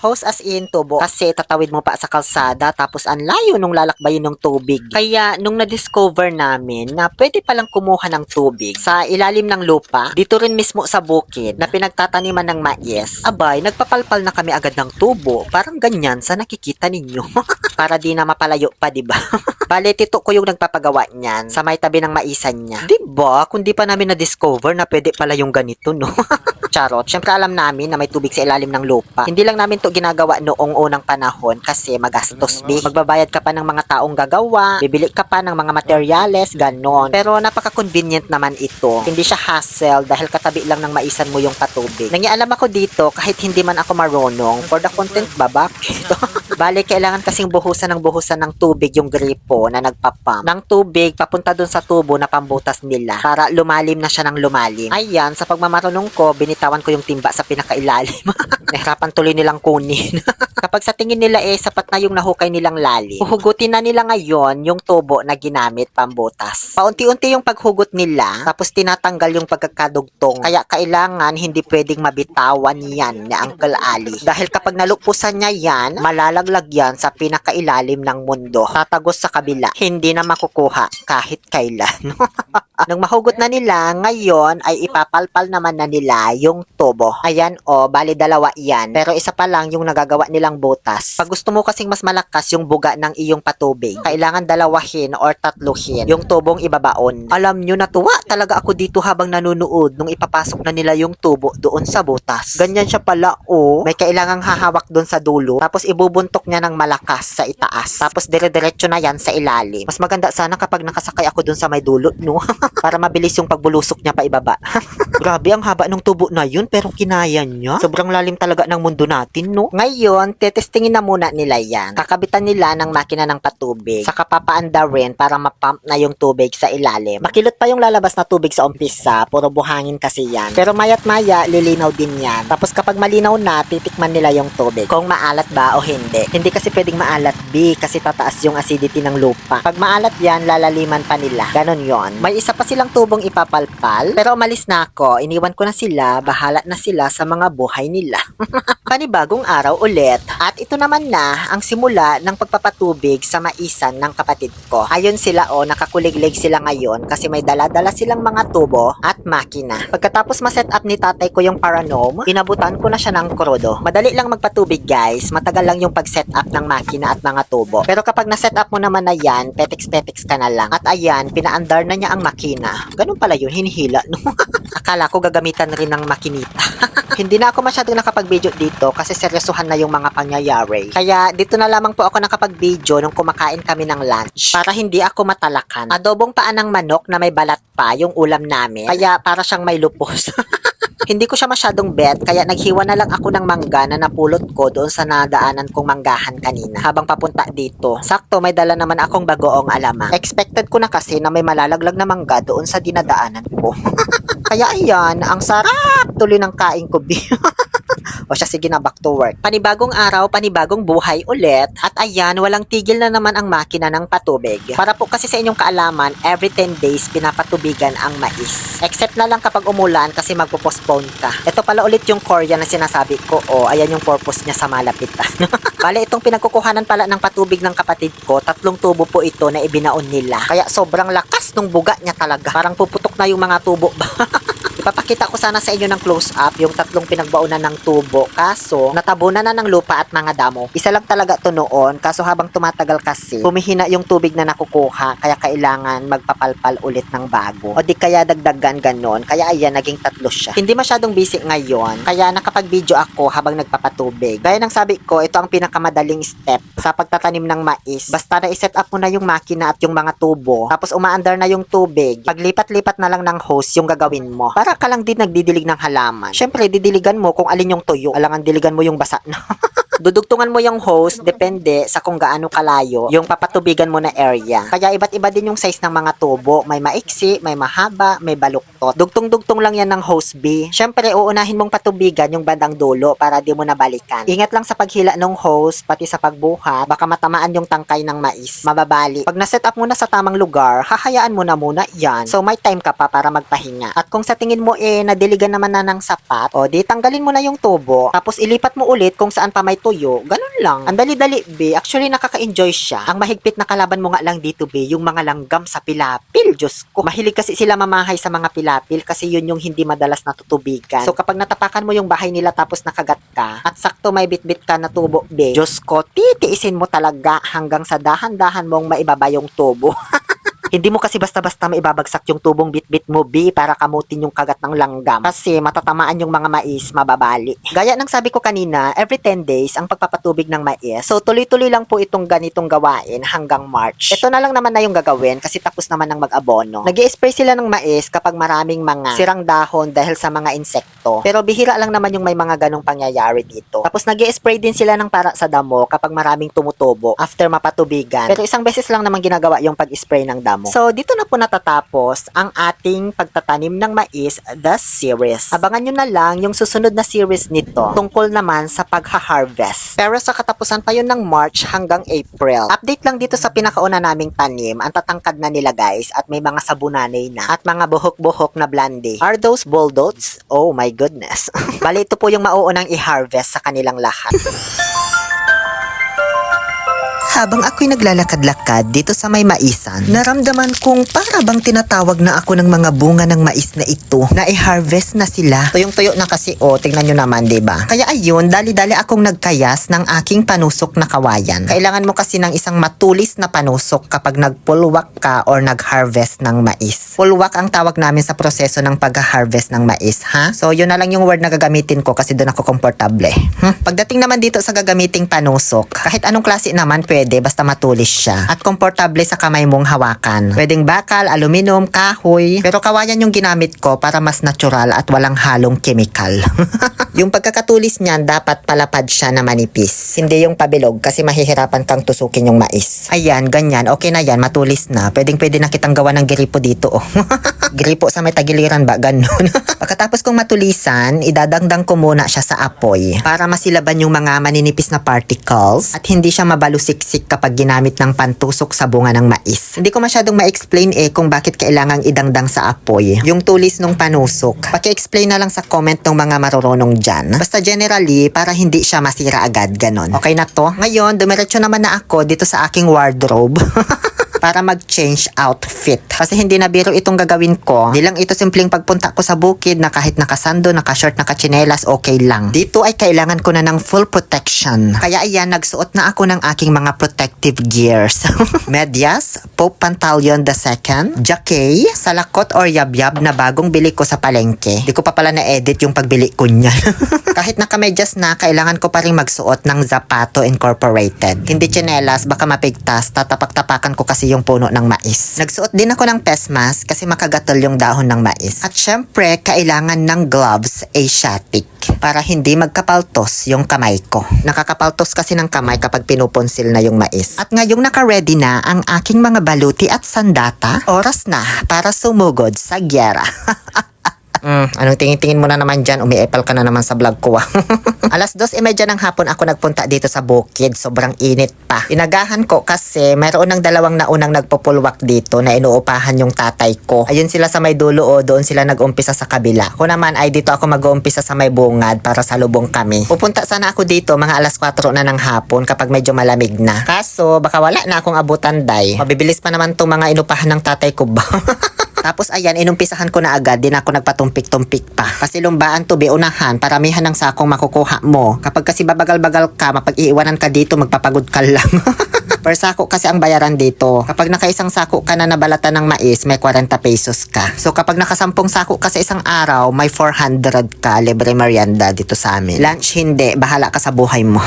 Host as in tubo. Kasi tatawid mo pa sa kalsada tapos ang layo nung lalakbayin ng tubig. Kaya nung na-discover namin na pwede palang kumuha ng tubig sa ilalim ng lupa, dito rin mismo sa bukid na pinagtataniman ng mais, abay, nagpapalpal na kami agad ng tubo. Parang ganyan sa nakikita ninyo. Para di na mapalayo pa, diba? Bale, tito ko yung nagpapagawa niyan sa may tabi ng maisan niya. Diba? Kung di pa namin na-discover na pwede pala yung ganito, no? Charot. Siyempre alam namin na may tubig sa ilalim ng lupa. Hindi lang namin to ginagawa noong unang panahon kasi magastos, be. Magbabayad ka pa ng mga taong gagawa, bibili ka pa ng mga materyales, ganon. Pero napaka-convenient naman ito. Hindi siya hassle dahil katabi lang ng maisan mo yung patubig. Nangialam ako dito kahit hindi man ako marunong. For the content ba? Bakit? Bale, kailangan kasing buhusan ng tubig yung gripo na nagpapump ng tubig papunta dun sa tubo na pambutas nila para lumalim na siya ng lumalim. Ayan, sa pagmamarunong ko, binitawan ko yung timba sa pinakailalim. Nahirapan tuloy nilang kunin. Kapag sa tingin nila sapat na yung nahukay nilang lalim, huhugutin na nila ngayon yung tubo na ginamit pambutas. Paunti-unti yung paghugot nila, tapos tinatanggal yung pagkakadugtong. Kaya kailangan hindi pwedeng mabitawan yan ni Uncle Ali. Dahil kapag nalukpusan niya yan, malalaglag yan sa pinakailalim ng mundo. Tatagos sa kabila, hindi na makukuha kahit kailan. Nung mahugot na nila, ngayon ay ipapalpal naman na nila yung tubo. Ayan bali 2 yan. Pero isa pa lang yung nagagawa nilang butas. Pag gusto mo kasing mas malakas yung buga ng iyong patubig, kailangan 2 or 3 yung tubong ibabaon. Alam nyo, natuwa talaga ako dito habang nanunood nung ipapasok na nila yung tubo doon sa butas. Ganyan siya pala, may kailangang hahawak doon sa dulo, tapos ibubuntok niya ng malakas sa itaas. Tapos dire-diretso na yan sa ilalim. Mas maganda sana kapag nakasakay ako doon sa may dulo, no? Para mabilis yung pagbulusok niya pa ibaba. Grabe, ang haba ng tubo na yun, pero kinaya niya. Sobrang lalim talaga ng mundo natin, no? Ngayon, tetestingin na muna nila yan. Kakabitan nila ng makina ng patubig. Saka papaandarin para mapump na yung tubig sa ilalim. Makilot pa yung lalabas na tubig sa umpisa. Puro buhangin kasi yan. Pero mayat maya, lilinaw din yan. Tapos kapag malinaw na, titikman nila yung tubig. Kung maalat ba o hindi. Hindi kasi pwedeng maalat, B, kasi tataas yung acidity ng lupa. Pag maalat yan, lalaliman pa nila. Ganon yon. May isa pa silang tubong ipapalpal. Pero umalis na ako. Iniwan ko na sila. Bahala na sila sa mga buhay nila. Panibagong araw ulit at ito naman na ang simula ng pagpapatubig sa maisan ng kapatid ko. Ayon sila nakakuliglig sila ngayon kasi may dala-dala silang mga tubo at makina. Pagkatapos ma-set up ni tatay ko yung Paranom, inabutan ko na siya ng krudo. Madali lang magpatubig guys, matagal lang yung pag-set up ng makina at mga tubo. Pero kapag na-set up mo naman na yan, petiks-petiks ka na lang. At ayan, pinaandar na niya ang makina. Ganun pala yun, hinihila no? Akala ko gagamitan rin ng makinita. Hindi na ako masyadong nakapag-video dito kasi seryosohan na yung mga pangyayari. Kaya dito na lamang po ako nakapag-video nung kumakain kami ng lunch para hindi ako matalakan. Adobong paa ng manok na may balat pa yung ulam namin. Kaya para siyang may lupos. Hindi ko siya masyadong bet kaya naghiwa na lang ako ng mangga na napulot ko doon sa nadaanan kong manggahan kanina habang papunta dito. Sakto may dala naman akong bagoong alamang. Expected ko na kasi na may malalaglag na mangga doon sa dinadaanan ko. Kaya ayan, ang sarap tuloy ng kain ko. O siya, sige na, back to work. Panibagong araw, panibagong buhay ulit. At ayan, walang tigil na naman ang makina ng patubig. Para po kasi sa inyong kaalaman, every 10 days pinapatubigan ang mais. Except na lang kapag umulan kasi magpo-postpone ka. Ito pala ulit yung Korea na sinasabi ko. O, ayan yung purpose niya sa malapitan. Bale, itong pinagkukuhanan pala ng patubig ng kapatid ko, 3 tubo po ito na ibinaon nila. Kaya sobrang lakas nung buga niya talaga. Parang puputok na yung mga tubo ba? Ipapakita ko sana sa inyo ng close-up yung 3 pinagbaunan ng tubo. Kaso, natabunan na ng lupa at mga damo. Isa lang talaga to noon. Kaso habang tumatagal kasi, humihina yung tubig na nakukuha. Kaya kailangan magpapalpal ulit ng bago. O di kaya dagdagan ganon. Kaya ayan, naging 3 siya. Hindi masyadong busy ngayon. Kaya nakapag-video ako habang nagpapatubig. Gaya ng sabi ko, ito ang pinakamadaling step sa pagtatanim ng mais. Basta na i-set up mo na yung makina at yung mga tubo. Tapos umaandar na yung tubig. Paglipat-lipat na lang ng hose yung gagawin mo. Para ka lang din nagdidilig ng halaman. Syempre, didiligan mo kung alin yung tuyo. Alangan diligan mo yung basa na. Dudugtungan mo yung hose, depende sa kung gaano kalayo yung papatubigan mo na area. Kaya iba't iba din yung size ng mga tubo. May maiksi, may mahaba, may baluktot. Dugtong-dugtong lang yan ng hose B. Syempre, uunahin mong patubigan yung bandang dulo para di mo nabalikan. Ingat lang sa paghila ng hose, pati sa pagbuhat, baka matamaan yung tangkay ng mais. Mababali. Pag na-set up mo na sa tamang lugar, hahayaan mo na muna yan. So, may time ka pa para magpahinga. At kung sa tingin mo nadiligan naman na ng sapat, o di tanggalin mo na yung tubo, tapos ilipat mo ulit kung saan pa may tuyo, ganun lang. Ang dali-dali, be. Actually, nakaka-enjoy siya. Ang mahigpit na kalaban mo nga lang dito, be, yung mga langgam sa pilapil. Diyos ko. Mahilig kasi sila mamahay sa mga pilapil kasi yun yung hindi madalas natutubigan. So, kapag natapakan mo yung bahay nila tapos nakagat ka, at sakto may bit-bit ka na tubo, be, Diyos ko, titiisin mo talaga hanggang sa dahan-dahan mong maibaba yung tubo. Hindi mo kasi basta-basta maibabagsak yung tubong bit-bit mo, B, para kamutin yung kagat ng langgam. Kasi matatamaan yung mga mais, mababali. Gaya ng sabi ko kanina, every 10 days ang pagpapatubig ng mais. So, tuloy-tuloy lang po itong ganitong gawain hanggang March. Ito na lang naman na yung gagawin kasi tapos naman ng mag-abono. Nag-i-spray sila ng mais kapag maraming mga sirang dahon dahil sa mga insekto. Pero bihira lang naman yung may mga ganong pangyayari dito. Tapos nag-i-spray din sila ng para sa damo kapag maraming tumutubo after mapatubigan. Pero isang beses lang naman ginagawa yung pag-spray ng damo. So, dito na po natatapos ang ating pagtatanim ng mais, the series. Abangan nyo na lang yung susunod na series nito tungkol naman sa pagha-harvest. Pero sa katapusan pa yun ng March hanggang April. Update lang dito sa pinakauna naming tanim. Ang tatangkad na nila guys at may mga sabunanay na at mga buhok-buhok na blondie. Are those boldots? Oh my goodness. Bali, ito po yung mauunang i-harvest sa kanilang lahat. Habang ako'y naglalakad-lakad dito sa may maisan, naramdaman kong para bang tinatawag na ako ng mga bunga ng mais na ito na i-harvest na sila. Tuyong-tuyo na kasi tingnan nyo naman, diba? Kaya ayun, dali-dali akong nagkayas ng aking panusok na kawayan. Kailangan mo kasi ng isang matulis na panusok kapag nagpulwak ka or nag-harvest ng mais. Pulwak ang tawag namin sa proseso ng pag-harvest ng mais, ha? So yun na lang yung word na gagamitin ko kasi doon ako komportable. Pagdating naman dito sa gagamiting panusok, kahit anong klase naman pwede, basta matulis siya at komportable sa kamay mong hawakan. Pwedeng bakal, aluminum, kahoy, pero kawayan yung ginamit ko para mas natural at walang halong chemical. Yung pagkakatulis niyan, dapat palapad siya na manipis. Hindi yung pabilog kasi mahihirapan kang tusukin yung mais. Ayan, ganyan. Okay na yan, matulis na. Pwedeng-pwede na kitang gawa ng geripo dito, Gripo sa may tagiliran ba? Ganun. Pagkatapos kong matulisan, idadangdang ko muna siya sa apoy para masilaban yung mga maninipis na particles at hindi siya mabalusiksik kapag ginamit ng pantusok sa bunga ng mais. Hindi ko masyadong ma-explain kung bakit kailangang idangdang sa apoy yung tulis nung panusok. Paki-explain na lang sa comment ng mga marurunong dyan. Basta generally, para hindi siya masira agad, ganon. Okay na to? Ngayon, dumiretso naman na ako dito sa aking wardrobe. Para mag-change outfit. Kasi hindi na biro itong gagawin ko. Di lang ito simpleng pagpunta ko sa bukid na kahit nakasando, nakashort, nakachinelas, okay lang. Dito ay kailangan ko na ng full protection. Kaya ayan, nagsuot na ako ng aking mga protective gears. Medyas, Pope Pantaleon II, Jacquet, salakot or yabyab na bagong bili ko sa palengke. Di ko pa pala na-edit yung pagbili ko niyan. Kahit nakamedyas na, kailangan ko pa rin magsuot ng Zapato Incorporated. Hindi chinelas, baka mapigtas, tatapak-tapakan ko kasi yung puno ng mais. Nagsuot din ako ng face mask kasi makagatol yung dahon ng mais. At syempre, kailangan ng gloves Asiatic para hindi magkapaltos yung kamay ko. Nakakapaltos kasi ng kamay kapag pinupunsil na yung mais. At ngayong naka-ready na ang aking mga baluti at sandata, oras na para sumugod sa gyera. Anong tingin-tingin mo na naman dyan? Umiepal ka na naman sa vlog ko. 2:30 ng hapon ako nagpunta dito sa bukid. Sobrang init pa. Inagahan ko kasi mayroon ng dalawang naunang nagpupulwak dito na inuupahan yung tatay ko. Ayun sila sa may dulo doon sila nag-umpisa sa kabila. Ako naman ay dito ako mag-uumpisa sa may bungad para salubong kami. Pupunta sana ako dito mga 4:00 na ng hapon kapag medyo malamig na. Kaso baka wala na akong abutan day. Mabibilis pa naman tong mga inupahan ng tatay ko ba? Tapos ayan, inumpisahan ko na agad, din ako nagpatumpik-tumpik pa. Kasi lumbaan to, unahan, paramihan ng sakong makukuha mo. Kapag kasi babagal-bagal ka, mapag-iiwanan ka dito, magpapagod ka lang. Per sako kasi ang bayaran dito. Kapag nakaisang sako ka na nabalatan ng mais, may 40 pesos ka. So kapag nakasampung sako ka sa isang araw, may 400 ka, libre merienda dito sa amin. Lunch hindi, bahala ka sa buhay mo.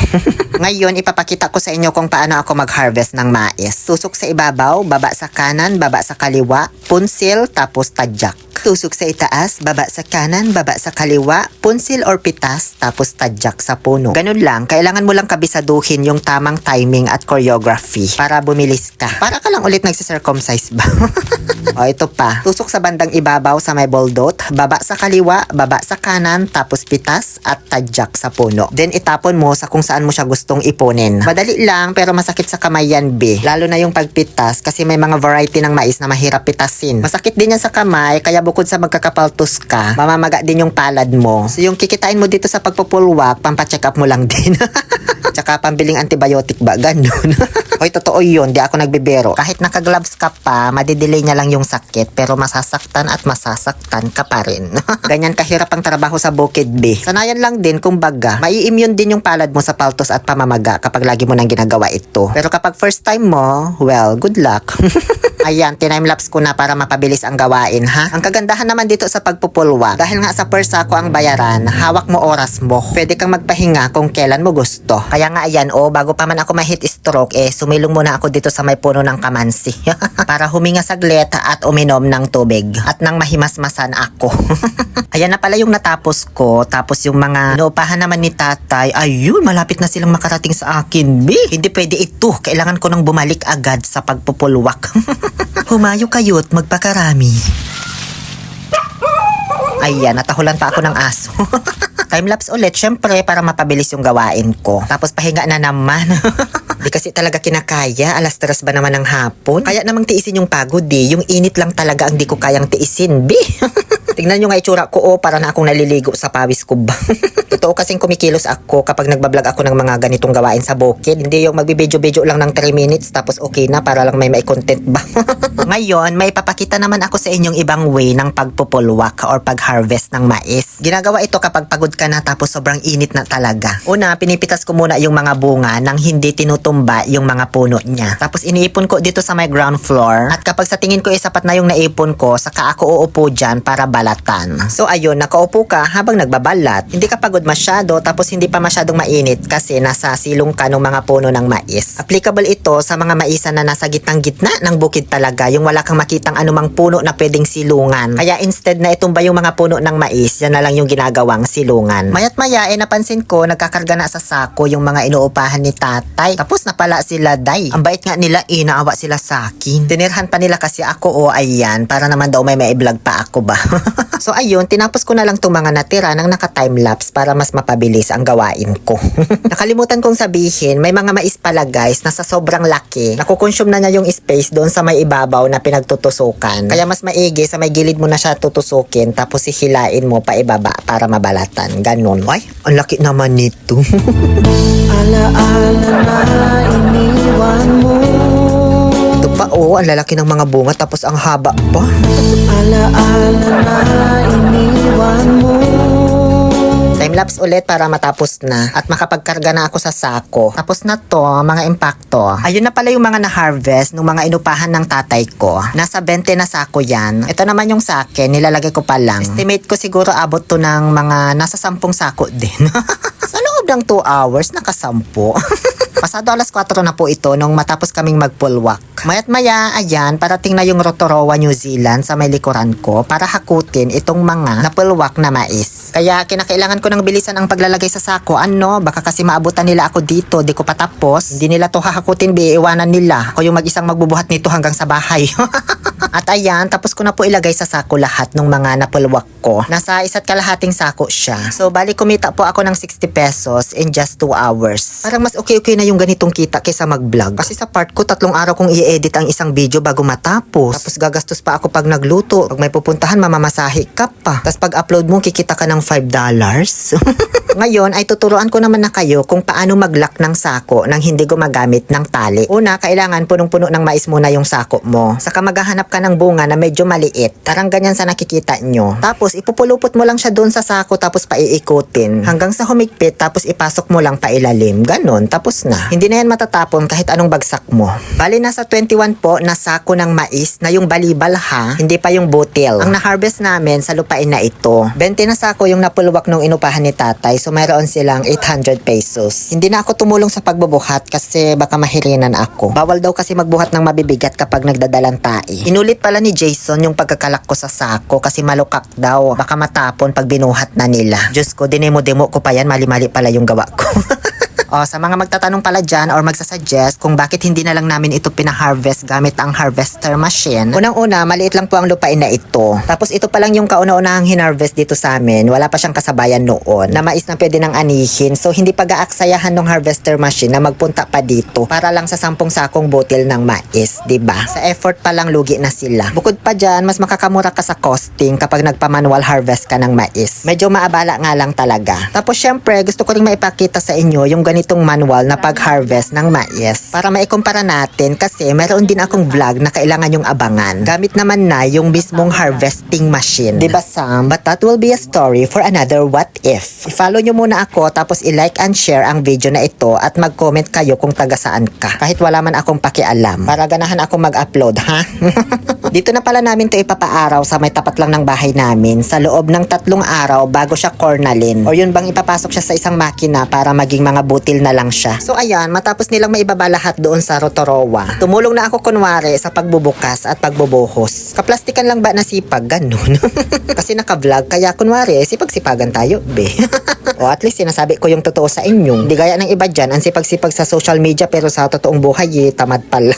Ngayon, ipapakita ko sa inyo kung paano ako mag-harvest ng mais. Tusok sa ibabaw, baba sa kanan, baba sa kaliwa, punsil, tapos tadyak. Tusok sa itaas, baba sa kanan, baba sa kaliwa, punsil or pitas, tapos tadyak sa puno. Ganun lang, kailangan mo lang kabisaduhin yung tamang timing at choreography para bumilis ka. Para ka lang ulit nagsi-circumcise ba? O ito pa, tusok sa bandang ibabaw sa may boldot, baba sa kaliwa, baba sa kanan, tapos pitas at tadyak sa puno. Then itapon mo sa kung saan mo siya gustong ipunin. Madali lang pero masakit sa kamay yan, lalo na yung pagpitas kasi may mga variety ng mais na mahirap pitasin. Masakit din yan sa kamay kaya bukod sa magkakapaltos ka, mamamaga din yung palad mo. So yung kikitain mo dito sa pagpupulwak, pampacheck up mo lang din. Tsaka pambiling antibiotic ba? Ganun. Hoy, totoo yun. Di ako nagbibiro. Kahit naka-gloves ka pa, madidelay niya lang yung sakit pero masasaktan at masasaktan ka pa rin. Ganyan kahirap ang trabaho sa bukid, Sanayan lang din kung baga. Mai-immune din yung palad mo sa paltos at pamamaga kapag lagi mo nang ginagawa ito. Pero kapag first time mo, well, good luck. Ayan, time-lapse ko na para mapabilis ang gawain, ha? Ang kagandahan naman dito sa pagpupulwak, dahil nga sa per sako ang bayaran, hawak mo oras mo. Pwede kang magpahinga kung kailan mo gusto. Kaya nga ayan, bago pa man ako ma-heat stroke, sumilong muna ako dito sa may puno ng kamansi. Para huminga saglit at uminom ng tubig. At nang mahimasmasan ako. Ayan na pala yung natapos ko. Tapos yung mga inuupahan naman ni tatay, ayun, malapit na silang makarating sa akin, Hindi pwede ito. Kailangan ko nang bumalik agad sa pagpupulwak. Humayo kayo't magpakarami. Ayan, natahulan pa ako ng aso. Time-lapse ulit, syempre, para mapabilis yung gawain ko. Tapos pahinga na naman. Di kasi talaga kinakaya, 3:00 ba naman ng hapon? Kaya namang tiisin yung pagod, Yung init lang talaga ang di ko kayang tiisin, Tingnan nyo nga itsura ko, para na akong naliligo sa pawis ko ba. Totoo kasing kumikilos ako kapag nagbablog ako ng mga ganitong gawain sa bukid. Hindi yung magbibidyo-video lang ng 3 minutes tapos okay na para lang may content ba. Ngayon, may papakita naman ako sa inyong ibang way ng pagpupulwak or pag-harvest ng mais. Ginagawa ito kapag pagod ka na tapos sobrang init na talaga. Una, pinipitas ko muna yung mga bunga nang hindi tinutumba yung mga puno niya. Tapos iniipon ko dito sa my ground floor. At kapag sa tingin ko sapat na yung naipon ko, saka ako uupo dyan para balance mabalatan. So ayun, nakaupo ka habang nagbabalat. Hindi ka pagod masyado tapos hindi pa masyadong mainit kasi nasa silong ka ng mga puno ng mais. Applicable ito sa mga maisan na nasa gitnang-gitna ng bukid talaga, yung wala kang makitang anumang puno na pwedeng silungan. Kaya instead na itumba yung mga puno ng mais, yan na lang yung ginagawang silungan. Mayat maya napansin ko nagkakarga na sa sako yung mga inuupahan ni tatay. Tapos napala sila, day. Ang bait nga nila, naawa sila sa akin. Tinirhan pa nila kasi ako, ayan, para naman daw may vlog pa ako ba. So ayun, tinapos ko na lang itong mga natira ng naka-timelapse para mas mapabilis ang gawain ko. Nakalimutan kong sabihin, may mga mais pala guys na sa sobrang laki, nakukonsume na niya yung space doon sa may ibabaw na pinagtutusukan. Kaya mas maigi sa may gilid mo na siya tutusukin tapos hihilain mo pa ibaba para mabalatan. Ganun. Ay, ang laki naman nito. Alaala na iniwan mo. Ito pa ang lalaki ng mga bunga tapos ang haba pa. Alaala na iniwan mo. Timelapse ulit para matapos na at makapagkarga na ako sa sako. Tapos na to, mga impacto. Ayun na pala yung mga na-harvest ng mga inupahan ng tatay ko. Nasa 20 na sako yan. Ito naman yung sa akin, nilalagay ko pa lang. Estimate ko siguro abot to ng mga nasa 10 sako din. Sa loob ng 2 hours, nakasampo. Pasado alas 4 na po ito nung matapos kaming magpulwak. Mayat maya, ayan, parating na yung Rotorua, New Zealand sa may likuran ko para hakutin itong mga napulwak na mais. Kaya kinakailangan ko ng bilisan ang paglalagay sa sako. Baka kasi maabutan nila ako dito, di ko patapos. Hindi nila to hahakutin, iiwanan nila. Ako yung mag-isang magbubuhat nito hanggang sa bahay. At ayan, tapos ko na po ilagay sa sako lahat ng mga napulwak ko. Nasa 1.5 sako siya. So bali kumita po ako ng 60 pesos in just 2 hours. Parang mas okay na yung ganitong kita kaysa mag-vlog. Kasi sa part ko, 3 araw kong i-edit ang isang video bago matapos. Tapos gagastos pa ako pag nagluto. Pag may pupuntahan, mamamasahe ka pa. Tapos pag upload mo, kikita ka ng $5. Ngayon ay tuturuan ko naman na kayo kung paano mag-lock ng sako nang hindi gumagamit ng tali. Una, kailangan punong-puno ng mais muna yung sako mo. Saka maghahanap ka ng bunga na medyo maliit. Tarang ganyan sa nakikita nyo. Tapos ipupulupot mo lang siya doon sa sako tapos paiikutin. Hanggang sa humigpit tapos ipasok mo lang pailalim. Ganon. Tapos na. Hindi na yan matatapon kahit anong bagsak mo. Bali nasa 21 po na sako ng mais na yung balibal ha. Hindi pa yung butil. Ang na-harvest namin sa lupain na ito. 20 na sako yung napulwak nung inupahan ni tatay. So mayroon silang 800 pesos. Hindi na ako tumulong sa pagbubuhat kasi baka mahirinan ako. Bawal daw kasi magbuhat ng mabibigat kapag nagdadalang tae. Inulit pala ni Jason yung pagkakalak ko sa sako kasi malukak daw. Baka matapon pag binuhat na nila. Diyos ko, dinemo-demo ko pa yan. Mali-mali pala yung gawa ko. Sa mga magtatanong pala dyan or magsasuggest kung bakit hindi na lang namin ito pinaharvest gamit ang harvester machine. Unang-una, maliit lang po ang lupain na ito. Tapos ito pa lang yung kauna-unahang hinarvest dito sa amin. Wala pa siyang kasabayan noon na mais na pwede nang anihin. So hindi pa gaaksayahan ng harvester machine na magpunta pa dito para lang sa 10 sakong butil ng mais, 'di ba? Sa effort pa lang lugi na sila. Bukod pa dyan, mas makakamura ka sa costing kapag nagpa-manual harvest ka ng mais. Medyo maabala nga lang talaga. Tapos syempre, gusto ko ring maipakita sa inyo yung ganitong manual na pag-harvest ng mais para maikumpara natin kasi meron din akong vlog na kailangan yung abangan. Gamit naman na yung mismong harvesting machine. Diba Sam? But that will be a story for another what if. I-follow nyo muna ako tapos i-like and share ang video na ito at mag-comment kayo kung taga saan ka. Kahit wala man akong pakialam. Para ganahan akong mag-upload, ha? Dito na pala namin to ipapaaraw sa may tapat lang ng bahay namin sa loob ng 3 araw bago siya cornalin. O yun bang ipapasok siya sa isang makina para maging mga butil na lang siya. So ayan, matapos nilang maibaba lahat doon sa Rotorua, tumulong na ako kunwari sa pagbubukas at pagbubuhos. Kaplastikan lang ba na sipag? Ganun. Kasi naka-vlog, kaya kunwari, sipag-sipagan tayo, be. O at least sinasabi ko yung totoo sa inyo. Di gaya ng iba dyan, ang sipag-sipag sa social media pero sa totoong buhay, tamad pala.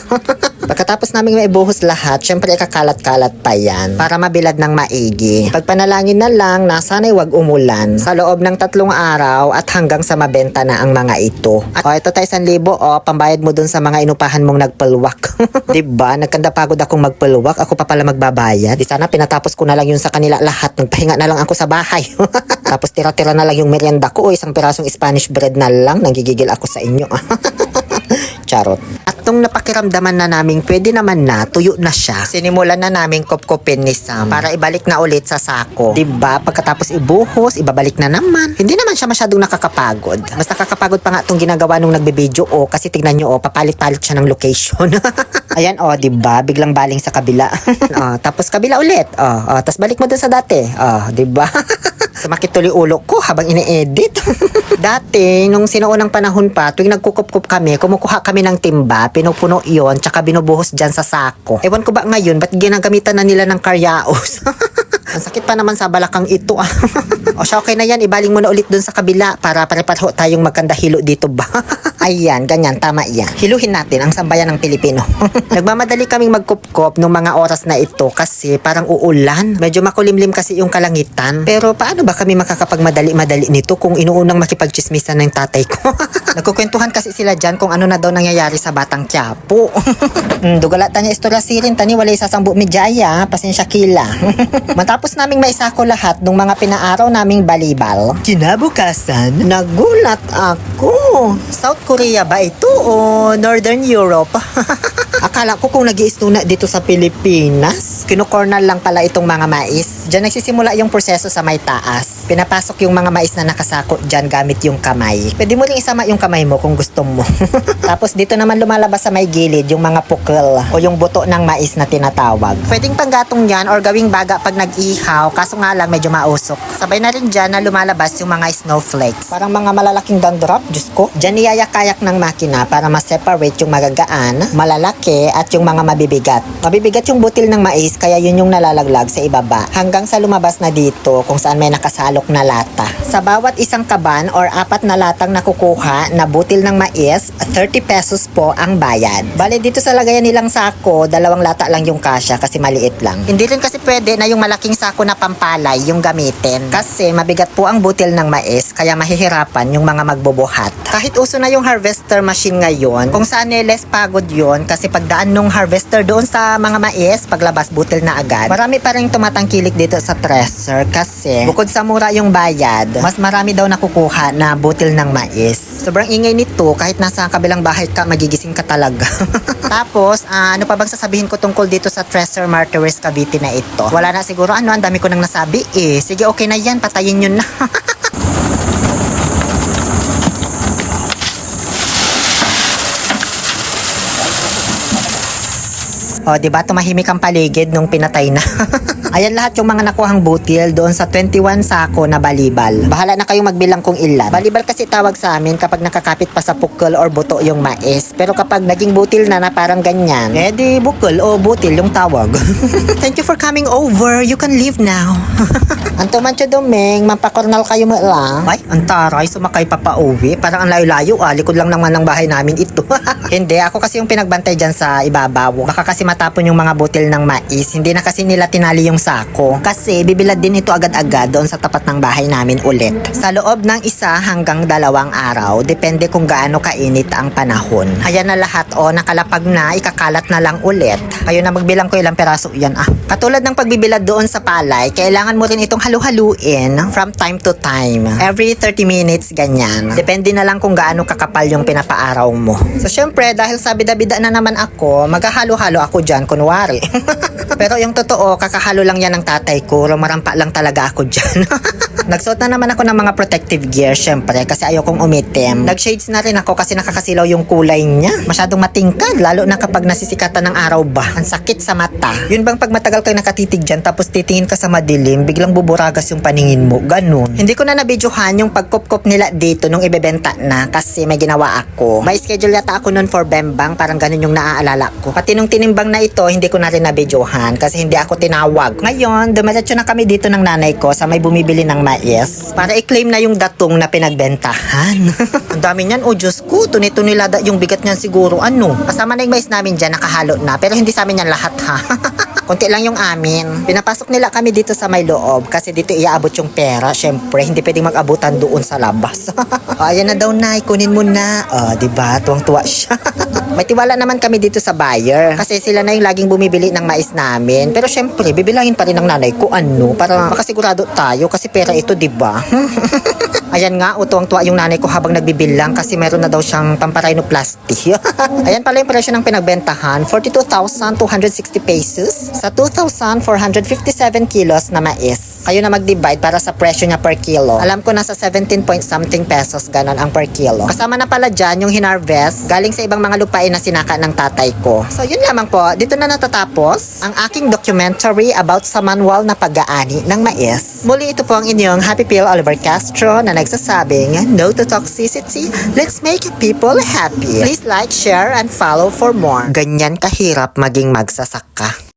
Pagkatapos naming maibuhos lahat, syempre ikakalat-kalat pa yan para mabilad ng maigi. Pagpanalangin na lang na sana'y wag umulan sa loob ng 3 araw at hanggang sa mabenta na ang mga ito. At ito tayo 1,000 pambayad mo dun sa mga inupahan mong nagpulwak. Diba? Nagkanda pagod akong magpulwak, ako pa pala magbabayad. Di sana pinatapos ko na lang yun sa kanila lahat. Nagpahinga na lang ako sa bahay. Tapos tira-tira na lang yung merienda ko o isang pirasong Spanish bread na lang. Nanggigigil ako sa inyo. Charot. At nung napakiramdaman na naming pwede naman na, tuyo na siya. Sinimulan na naming kopkopin ni Sam para ibalik na ulit sa sako. Diba? Pagkatapos ibuhos, ibabalik na naman. Hindi naman siya masyadong nakakapagod. Mas nakakapagod pa nga itong ginagawa nung nagbe-video kasi tignan nyo papalit-palit siya ng location. Ayan, oh, di ba? Biglang baling sa kabila. Oh, tapos kabila ulit. Tapos balik mo dun sa dati. Oh, di ba? Sumakit tuloy ulo ko habang ini-edit. Dati, nung sinuunang panahon pa, tuwing nagkukup-kup kami, kumukuha kami ng timba, pinupuno yon, tsaka binubuhos dyan sa sako. Ewan ko ba ngayon, ba't ginagamitan na nila ng karyaos? Ang sakit pa naman sa balakang ito. O siya, okay na yan. Ibaling mo na ulit dun sa kabila para pare-pareho tayong magkandahilo dito ba? Ayan, ganyan. Tama yan. Hiluhin natin ang sambayan ng Pilipino. Nagmamadali kaming magkupkop nung mga oras na ito kasi parang uulan. Medyo makulimlim kasi yung kalangitan. Pero paano ba kami makakapagmadali-madali nito kung inuunang makipagchismisan ng tatay ko? Nagkukwentuhan kasi sila dyan kung ano na daw nangyayari sa Batang Quiapo. Dugalatan niya istorya sirin. Tani, walay sasambu mijaya. Pasensya kila. Matapos naming maisako lahat ng mga pinaaraw naming balibal, kinabukasan, nagulat ako. South Korea ba ito o Northern Europe? Akala ko kung nag-iisuna dito sa Pilipinas. Kinukornal lang pala itong mga mais. Diyan nagsisimula yung proseso sa may taas. Pinapasok yung mga mais na nakasako dyan gamit yung kamay. Pwede mo rin isama yung kamay mo kung gusto mo. Tapos dito naman lumalabas sa may gilid yung mga pukul o yung buto ng mais na tinatawag. Pwedeng panggatong yan or gawing baga pag nag-ihaw, kaso nga lang medyo mausok. Sabay na rin dyan na lumalabas yung mga snowflakes. Parang mga malalaking dandruff, Diyos ko. Dyan niyayak-kayak ng makina para ma-separate yung magagaan, malalaki, at yung mga mabibigat. Mabibigat yung butil ng mais kaya yun yung nalalaglag sa ibaba hanggang sa lumabas na dito kung saan may nakasalok na lata. Sa bawat isang kaban or 4 na latang nakukuha na butil ng mais, 30 pesos po ang bayad. Bale dito sa lagayan nilang sako, 2 lata lang yung kasya kasi maliit lang. Hindi rin kasi pwede na yung malaking sako na pampalay yung gamitin kasi mabigat po ang butil ng mais kaya mahihirapan yung mga magbubuhat. Kahit uso na yung harvester machine ngayon, kung saan less pagod yun kasi pagdaan nung harvester doon sa mga mais, paglabas butil na agad. Marami pa rin tumatangkilik dito sa thresher kasi bukod sa mura yung bayad, mas marami daw nakukuha na butil ng mais. Sobrang ingay nito, kahit nasa kabilang bahay ka, magigising ka talaga. Tapos, ano pa bang sasabihin ko tungkol dito sa Thresher Martyrs Cavite na ito? Wala na siguro, ang dami ko nang nasabi eh. Sige, okay na yan, patayin nyo na. O, diba? Tumahimik ang paligid nung pinatay na. Ayan lahat yung mga nakuhang butil doon sa 21 sako na balibal. Bahala na kayong magbilang kung ilan. Balibal kasi tawag sa amin kapag nakakapit pa sa pukol or buto yung mais. Pero kapag naging butil na parang ganyan, di bukol o butil yung tawag. Thank you for coming over. You can leave now. Anto Mancho Domeng, mampakornal kayo mo lang. Ay, ang taray, sumakay pa pauwi. Parang ang layo-layo, likod lang naman ng bahay namin ito. Hindi, ako kasi yung pinagbantay dyan sa ibabaw. Baka kasi matapon yung mga butil ng mais. Hindi na kasi nila tinali yung sako. Kasi bibilad din ito agad-agad doon sa tapat ng bahay namin ulit. Sa loob ng 1 hanggang 2 araw, depende kung gaano kainit ang panahon. Ayan na lahat nakalapag na, ikakalat na lang ulit. Kayo na magbilang ko ilang peraso yan Katulad ng pagbibilad doon sa palay, kailangan mo rin itong halu-haluin from time to time. Every 30 minutes, ganyan. Depende na lang kung gaano kakapal yung pinapaaraw mo. So syempre, dahil sa bida-bida na naman ako, maghahalo-halo ako dyan, kunwari. Pero yung totoo, kakahalo lang yan ng tatay ko. Rumarampa lang talaga ako dyan. Nagsuot na naman ako ng mga protective gear, syempre, kasi ayaw kong umitim. Nag-shades na rin ako kasi nakakasilaw yung kulay niya. Masyadong matingkad, lalo na kapag nasisikatan ng araw ba. Ang sakit sa mata. Yun bang pag matagal kayo nakatitig dyan, tapos titingin ka sa madilim, biglang buburagas yung paningin mo. Ganun. Hindi ko na nabidyohan yung pagkop-kop nila dito nung ibebenta na kasi may ginawa ako. May schedule yata ako nun for Bembang, parang ganun yung naaalala ko. Pati nung tinimbang na ito, hindi ko na rin nabidyohan kasi hindi ako tinawag. Ngayon, dumiretso na kami dito ng nanay ko sa may bumibili ng mais para i-claim na yung datong na pinagbentahan. Ang dami niyan, oh Diyos ko, tunilada yung bigat niyan siguro. Kasama na yung mais namin dyan, nakahalo na, pero hindi sa amin yan lahat ha. Konti lang yung amin. Pinapasok nila kami dito sa may loob kasi dito iaabot yung pera. Syempre, hindi pwedeng mag-abutan doon sa labas. Ayan na daw, Nay, kunin mo na. Diba? Tuwang-tuwa siya. May tiwala naman kami dito sa buyer kasi sila na yung laging bumibili ng mais namin. Pero syempre, bibilangin pa rin ng nanay ko para makasigurado tayo kasi pera ito, diba? Ayan nga, tuwang-tuwa yung nanay ko habang nagbibilang kasi meron na daw siyang pamparhinoplasty. Ayan pala yung presyo ng pinagbentahan, 42,260 pesos sa 2,457 kilos na mais. Kayo na mag-divide para sa presyo niya per kilo. Alam ko nasa 17 point something pesos ganon ang per kilo. Kasama na pala dyan yung hinarvest galing sa ibang mga lupain na sinaka ng tatay ko. So yun lamang po, dito na natatapos ang aking documentary about sa manual na pag-aani ng mais. Muli ito po ang inyong Happy Pill Oliver Castro na nagsasabing no to toxicity, let's make people happy. Please like, share, and follow for more. Ganyan kahirap maging magsasaka.